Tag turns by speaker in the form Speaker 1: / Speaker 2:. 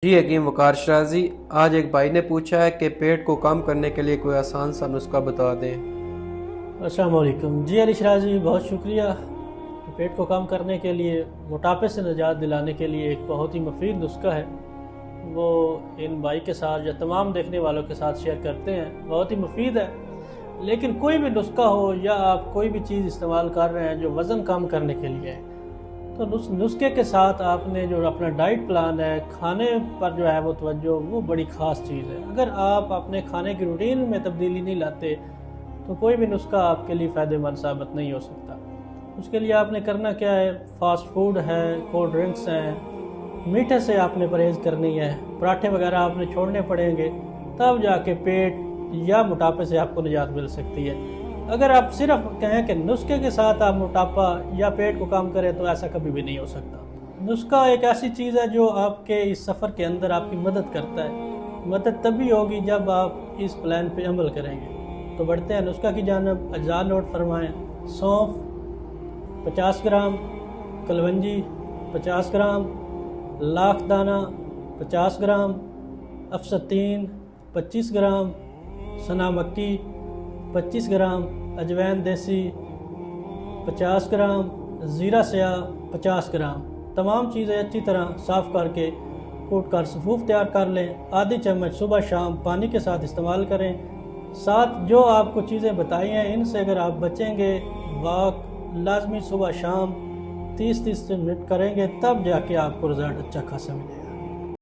Speaker 1: جی حکیم وقار شرازی، آج ایک بھائی نے پوچھا ہے کہ پیٹ کو کم کرنے کے لیے کوئی آسان سا نسخہ بتا دیں۔
Speaker 2: السلام علیکم جی علی شرازی، بہت شکریہ۔ پیٹ کو کم کرنے کے لیے، موٹاپے سے نجات دلانے کے لیے ایک بہت ہی مفید نسخہ ہے، وہ ان بھائی کے ساتھ یا تمام دیکھنے والوں کے ساتھ شیئر کرتے ہیں۔ بہت ہی مفید ہے، لیکن کوئی بھی نسخہ ہو یا آپ کوئی بھی چیز استعمال کر رہے ہیں جو وزن کم کرنے کے لیے ہے، تو نسخے کے ساتھ آپ نے جو اپنا ڈائٹ پلان ہے، کھانے پر جو ہے وہ توجہ، وہ بڑی خاص چیز ہے۔ اگر آپ اپنے کھانے کی روٹین میں تبدیلی نہیں لاتے تو کوئی بھی نسخہ آپ کے لیے فائدہ مند ثابت نہیں ہو سکتا۔ اس کے لیے آپ نے کرنا کیا ہے؟ فاسٹ فوڈ ہے، کولڈ ڈرنکس ہیں، میٹھے سے آپ نے پرہیز کرنی ہے، پراٹھے وغیرہ آپ نے چھوڑنے پڑیں گے، تب جا کے پیٹ یا موٹاپے سے آپ کو نجات مل سکتی ہے۔ اگر آپ صرف کہیں کہ نسخے کے ساتھ آپ موٹاپا یا پیٹ کو کم کریں تو ایسا کبھی بھی نہیں ہو سکتا۔ نسخہ ایک ایسی چیز ہے جو آپ کے اس سفر کے اندر آپ کی مدد کرتا ہے۔ مدد تبھی ہوگی جب آپ اس پلان پہ عمل کریں گے۔ تو بڑھتے ہیں نسخہ کی جانب۔ اجزاء نوٹ فرمائیں: سونف 50 گرام، کلونجی 50 گرام، لاکھ دانہ 50 گرام، افسطین 25 گرام، سنا مکی 25 گرام، اجوین دیسی 50 گرام، زیرہ سیاہ 50 گرام۔ تمام چیزیں اچھی طرح صاف کر کے کوٹ کر صفوف تیار کر لیں۔ آدھی چمچ صبح شام پانی کے ساتھ استعمال کریں۔ ساتھ جو آپ کو چیزیں بتائی ہیں، ان سے اگر آپ بچیں گے، واک لازمی صبح شام 30 منٹ کریں گے، تب جا کے آپ کو رزلٹ اچھا خاصا ملے گا۔